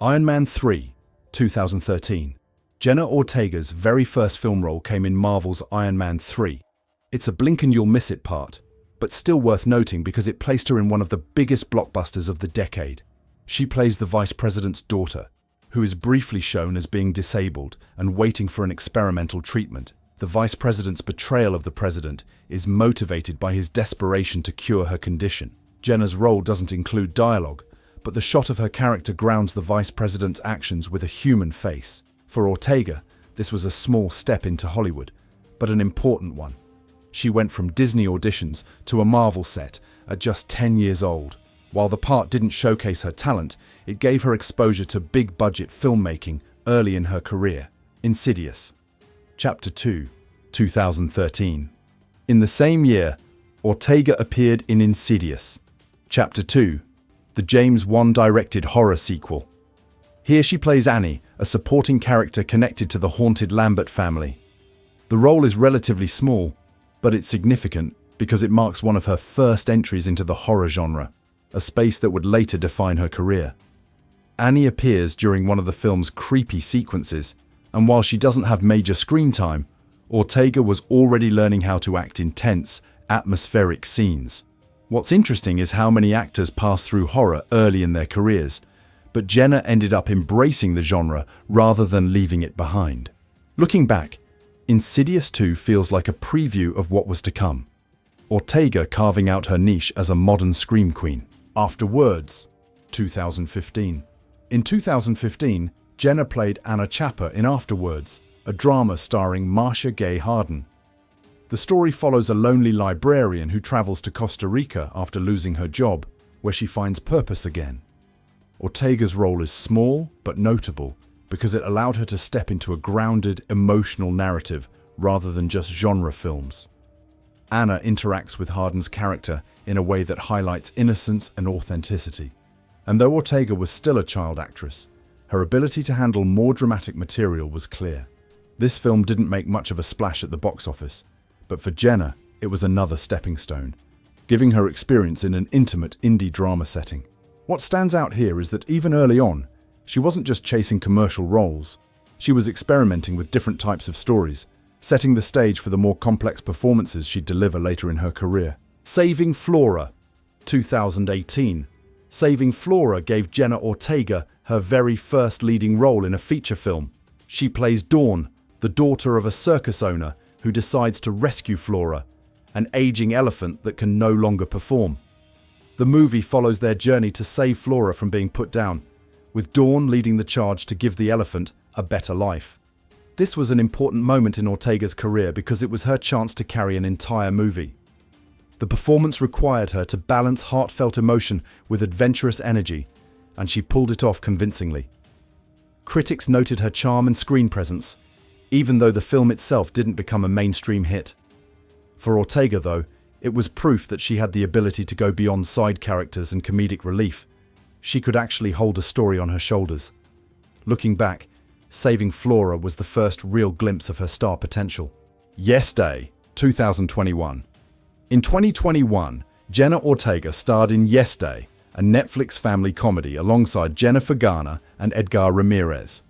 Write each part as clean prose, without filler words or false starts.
Iron Man 3, 2013. Jenna Ortega's very first film role came in Marvel's Iron Man 3. It's a blink and you'll miss it part, but still worth noting because it placed her in one of the biggest blockbusters of the decade. She plays the vice president's daughter, who is briefly shown as being disabled and waiting for an experimental treatment. The vice president's betrayal of the president is motivated by his desperation to cure her condition. Jenna's role doesn't include dialogue, but the shot of her character grounds the vice president's actions with a human face. For Ortega, this was a small step into Hollywood, but an important one. She went from Disney auditions to a Marvel set at just 10 years old. While the part didn't showcase her talent, it gave her exposure to big-budget filmmaking early in her career. Insidious. Chapter 2, 2013. In the same year, Ortega appeared in Insidious. Chapter 2, the James Wan-directed horror sequel. Here she plays Annie, a supporting character connected to the haunted Lambert family. The role is relatively small, but it's significant because it marks one of her first entries into the horror genre, a space that would later define her career. Annie appears during one of the film's creepy sequences, and while she doesn't have major screen time, Ortega was already learning how to act in tense, atmospheric scenes. What's interesting is how many actors pass through horror early in their careers, but Jenna ended up embracing the genre rather than leaving it behind. Looking back, Insidious 2 feels like a preview of what was to come. Ortega carving out her niche as a modern scream queen. Afterwards, 2015. In 2015, Jenna played Anna Chapa in Afterwards, a drama starring Marcia Gay Harden. The story follows a lonely librarian who travels to Costa Rica after losing her job, where she finds purpose again. Ortega's role is small but notable because it allowed her to step into a grounded, emotional narrative rather than just genre films. Anna interacts with Harden's character in a way that highlights innocence and authenticity. And though Ortega was still a child actress, her ability to handle more dramatic material was clear. This film didn't make much of a splash at the box office, but for Jenna, it was another stepping stone, giving her experience in an intimate indie drama setting. What stands out here is that even early on, she wasn't just chasing commercial roles. She was experimenting with different types of stories, setting the stage for the more complex performances she'd deliver later in her career. Saving Flora, 2018. Saving Flora gave Jenna Ortega her very first leading role in a feature film. She plays Dawn, the daughter of a circus owner who decides to rescue Flora, an aging elephant that can no longer perform. The movie follows their journey to save Flora from being put down, with Dawn leading the charge to give the elephant a better life. This was an important moment in Ortega's career because it was her chance to carry an entire movie. The performance required her to balance heartfelt emotion with adventurous energy, and she pulled it off convincingly. Critics noted her charm and screen presence, even though the film itself didn't become a mainstream hit. For Ortega, though, it was proof that she had the ability to go beyond side characters and comedic relief. She could actually hold a story on her shoulders. Looking back, Saving Flora was the first real glimpse of her star potential. Yes Day, 2021. In 2021, Jenna Ortega starred in Yes Day, a Netflix family comedy alongside Jennifer Garner and Edgar Ramirez.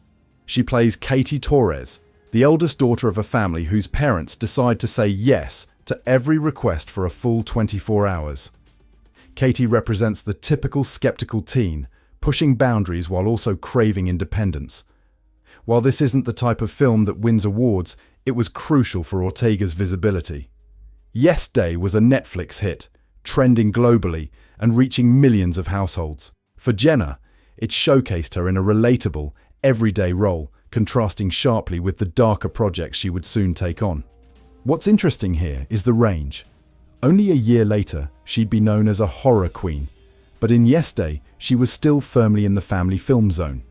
She plays Katie Torres, the eldest daughter of a family whose parents decide to say yes to every request for a full 24 hours. Katie represents the typical skeptical teen, pushing boundaries while also craving independence. While this isn't the type of film that wins awards, it was crucial for Ortega's visibility. Yes Day was a Netflix hit, trending globally and reaching millions of households. For Jenna, it showcased her in a relatable, everyday role, contrasting sharply with the darker projects she would soon take on. What's interesting here is the range. Only a year later, she'd be known as a horror queen, but in Yes Day, she was still firmly in the family film zone.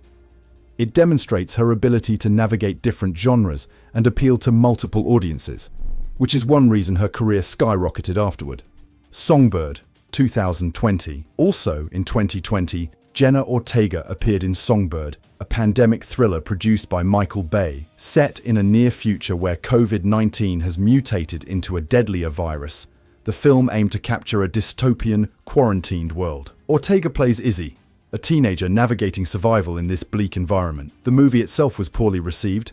It demonstrates her ability to navigate different genres and appeal to multiple audiences, which is one reason her career skyrocketed afterward. Songbird, 2020. Also in 2020, Jenna Ortega appeared in Songbird, a pandemic thriller produced by Michael Bay, set in a near future where COVID-19 has mutated into a deadlier virus. The film aimed to capture a dystopian, quarantined world. Ortega plays Izzy, a teenager navigating survival in this bleak environment. The movie itself was poorly received.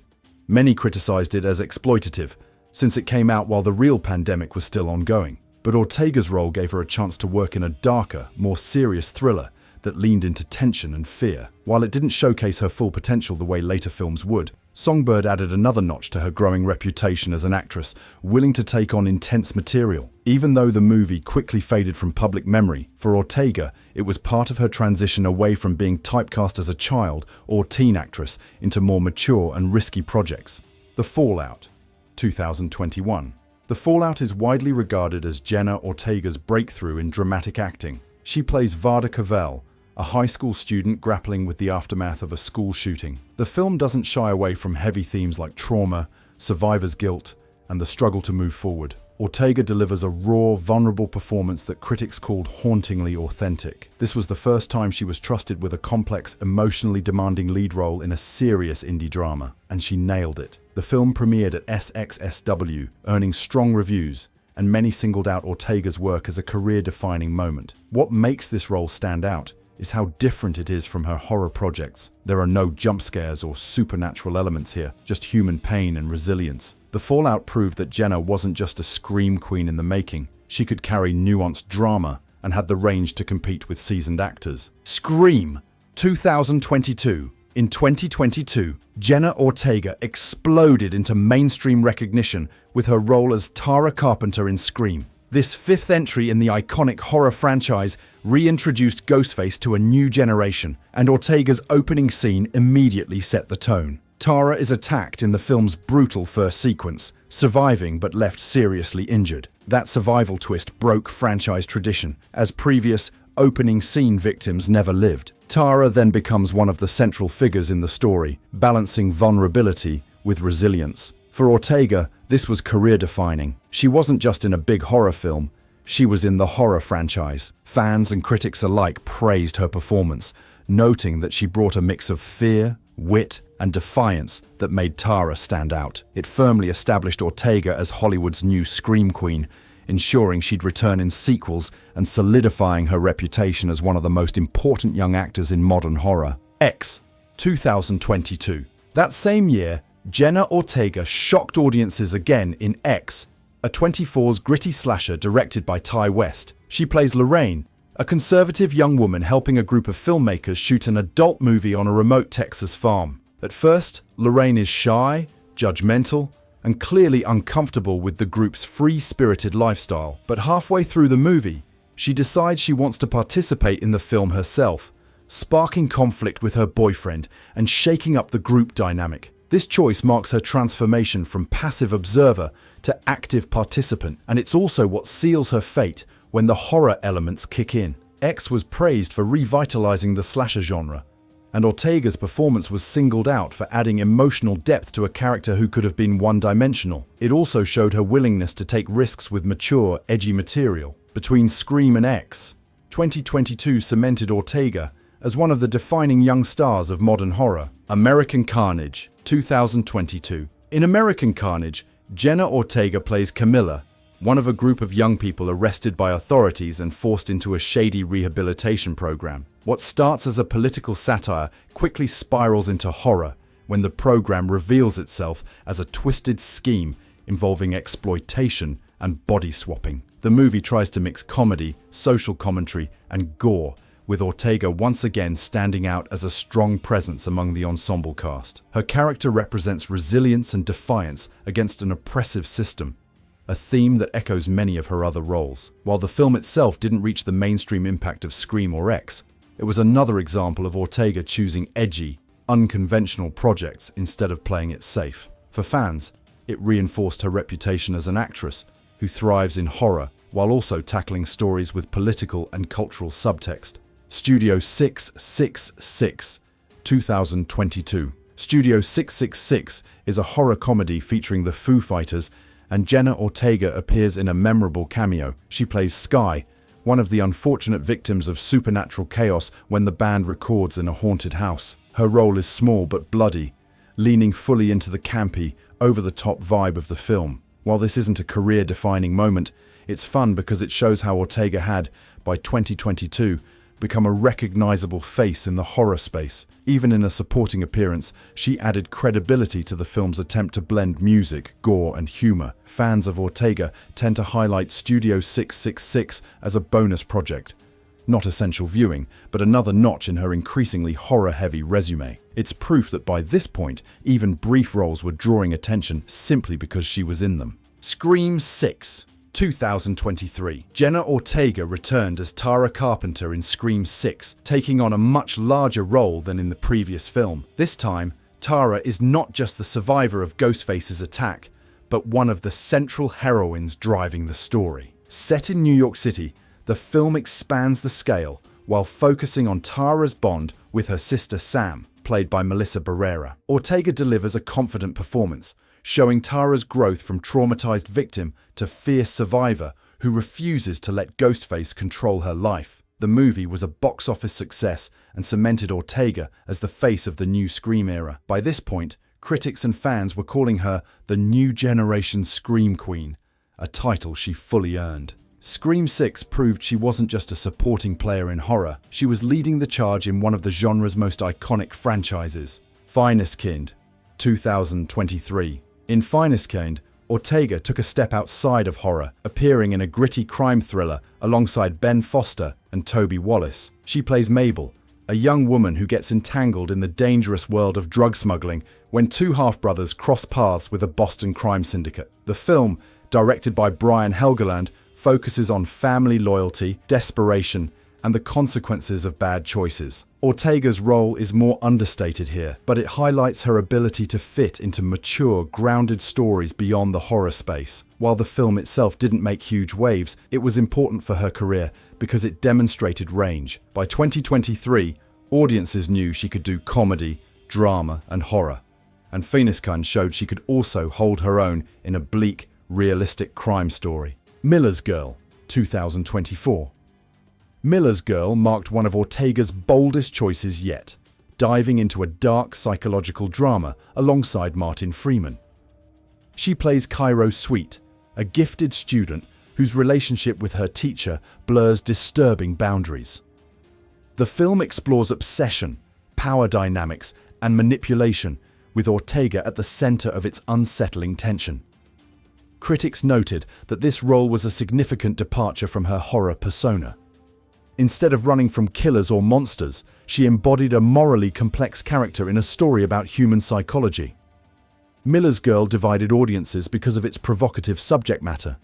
Many criticized it as exploitative, since it came out while the real pandemic was still ongoing. But Ortega's role gave her a chance to work in a darker, more serious thriller that leaned into tension and fear. While it didn't showcase her full potential the way later films would, Songbird added another notch to her growing reputation as an actress, willing to take on intense material. Even though the movie quickly faded from public memory, for Ortega, it was part of her transition away from being typecast as a child or teen actress into more mature and risky projects. The Fallout, 2021. The Fallout is widely regarded as Jenna Ortega's breakthrough in dramatic acting. She plays Vada Cavell, a high school student grappling with the aftermath of a school shooting. The film doesn't shy away from heavy themes like trauma, survivor's guilt, and the struggle to move forward. Ortega delivers a raw, vulnerable performance that critics called hauntingly authentic. This was the first time she was trusted with a complex, emotionally demanding lead role in a serious indie drama, and she nailed it. The film premiered at SXSW, earning strong reviews, and many singled out Ortega's work as a career-defining moment. What makes this role stand out is how different it is from her horror projects. There are no jump scares or supernatural elements here, just human pain and resilience. The Fallout proved that Jenna wasn't just a scream queen in the making. She could carry nuanced drama and had the range to compete with seasoned actors. Scream, 2022. In 2022, Jenna Ortega exploded into mainstream recognition with her role as Tara Carpenter in Scream. This fifth entry in the iconic horror franchise reintroduced Ghostface to a new generation, and Ortega's opening scene immediately set the tone. Tara is attacked in the film's brutal first sequence, surviving but left seriously injured. That survival twist broke franchise tradition, as previous opening scene victims never lived. Tara then becomes one of the central figures in the story, balancing vulnerability with resilience. For Ortega, this was career-defining. She wasn't just in a big horror film, she was in the horror franchise. Fans and critics alike praised her performance, noting that she brought a mix of fear, wit, and defiance that made Tara stand out. It firmly established Ortega as Hollywood's new Scream Queen, ensuring she'd return in sequels and solidifying her reputation as one of the most important young actors in modern horror. X, 2022. That same year, Jenna Ortega shocked audiences again in X, a 24's gritty slasher directed by Ty West. She plays Lorraine, a conservative young woman helping a group of filmmakers shoot an adult movie on a remote Texas farm. At first, Lorraine is shy, judgmental, and clearly uncomfortable with the group's free-spirited lifestyle. But halfway through the movie, she decides she wants to participate in the film herself, sparking conflict with her boyfriend and shaking up the group dynamic. This choice marks her transformation from passive observer to active participant, and it's also what seals her fate when the horror elements kick in. X was praised for revitalizing the slasher genre, and Ortega's performance was singled out for adding emotional depth to a character who could have been one-dimensional. It also showed her willingness to take risks with mature, edgy material. Between Scream and X, 2022 cemented Ortega as one of the defining young stars of modern horror. American Carnage, 2022. In American Carnage, Jenna Ortega plays Camilla, one of a group of young people arrested by authorities and forced into a shady rehabilitation program. What starts as a political satire quickly spirals into horror when the program reveals itself as a twisted scheme involving exploitation and body swapping. The movie tries to mix comedy, social commentary, and gore, with Ortega once again standing out as a strong presence among the ensemble cast. Her character represents resilience and defiance against an oppressive system, a theme that echoes many of her other roles. While the film itself didn't reach the mainstream impact of Scream or X, it was another example of Ortega choosing edgy, unconventional projects instead of playing it safe. For fans, it reinforced her reputation as an actress who thrives in horror while also tackling stories with political and cultural subtext. Studio 666, 2022. Studio 666 is a horror comedy featuring the Foo Fighters, and Jenna Ortega appears in a memorable cameo. She plays Sky, one of the unfortunate victims of supernatural chaos when the band records in a haunted house. Her role is small but bloody, leaning fully into the campy, over-the-top vibe of the film. While this isn't a career-defining moment, it's fun because it shows how Ortega had, by 2022, become a recognizable face in the horror space. Even in a supporting appearance, she added credibility to the film's attempt to blend music, gore, and humor. Fans of Ortega tend to highlight Studio 666 as a bonus project. Not essential viewing, but another notch in her increasingly horror-heavy resume. It's proof that by this point, even brief roles were drawing attention simply because she was in them. Scream 6. 2023. Jenna Ortega returned as Tara Carpenter in Scream 6, taking on a much larger role than in the previous film. This time, Tara is not just the survivor of Ghostface's attack, but one of the central heroines driving the story. Set in New York City, the film expands the scale while focusing on Tara's bond with her sister Sam, played by Melissa Barrera. Ortega delivers a confident performance, showing Tara's growth from traumatized victim to fierce survivor who refuses to let Ghostface control her life. The movie was a box office success and cemented Ortega as the face of the new Scream era. By this point, critics and fans were calling her the new generation Scream Queen, a title she fully earned. Scream 6 proved she wasn't just a supporting player in horror, she was leading the charge in one of the genre's most iconic franchises. Finest Kind, 2023. In Finest Kind, Ortega took a step outside of horror, appearing in a gritty crime thriller alongside Ben Foster and Toby Wallace. She plays Mabel, a young woman who gets entangled in the dangerous world of drug smuggling when two half-brothers cross paths with a Boston crime syndicate. The film, directed by Brian Helgeland, focuses on family loyalty, desperation, and the consequences of bad choices. Ortega's role is more understated here, but it highlights her ability to fit into mature, grounded stories beyond the horror space. While the film itself didn't make huge waves, it was important for her career because it demonstrated range. By 2023, audiences knew she could do comedy, drama, and horror. And Finest Kind showed she could also hold her own in a bleak, realistic crime story. Miller's Girl, 2024. Miller's Girl marked one of Ortega's boldest choices yet, diving into a dark psychological drama alongside Martin Freeman. She plays Cairo Sweet, a gifted student whose relationship with her teacher blurs disturbing boundaries. The film explores obsession, power dynamics, and manipulation, with Ortega at the center of its unsettling tension. Critics noted that this role was a significant departure from her horror persona. Instead of running from killers or monsters, she embodied a morally complex character in a story about human psychology. Miller's Girl divided audiences because of its provocative subject matter,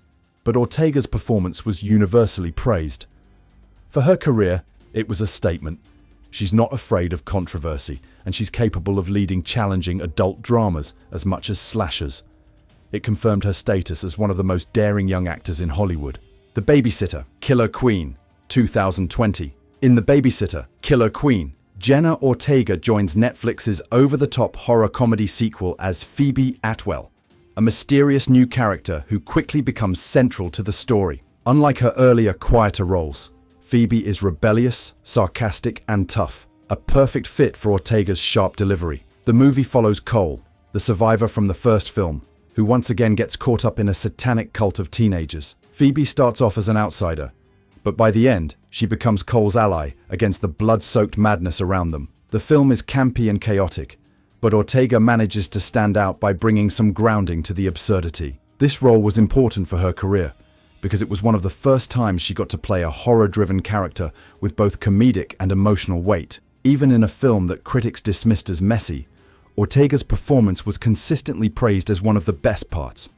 but Ortega's performance was universally praised. For her career, it was a statement. She's not afraid of controversy, and she's capable of leading challenging adult dramas as much as slashers. It confirmed her status as one of the most daring young actors in Hollywood. The Babysitter, Killer Queen, 2020. In The Babysitter, Killer Queen, Jenna Ortega joins Netflix's over-the-top horror comedy sequel as Phoebe Atwell, a mysterious new character who quickly becomes central to the story. Unlike her earlier, quieter roles, Phoebe is rebellious, sarcastic, and tough, a perfect fit for Ortega's sharp delivery. The movie follows Cole, the survivor from the first film, who once again gets caught up in a satanic cult of teenagers. Phoebe starts off as an outsider, but by the end, she becomes Cole's ally against the blood-soaked madness around them. The film is campy and chaotic, but Ortega manages to stand out by bringing some grounding to the absurdity. This role was important for her career, because it was one of the first times she got to play a horror-driven character with both comedic and emotional weight. Even in a film that critics dismissed as messy, Ortega's performance was consistently praised as one of the best parts.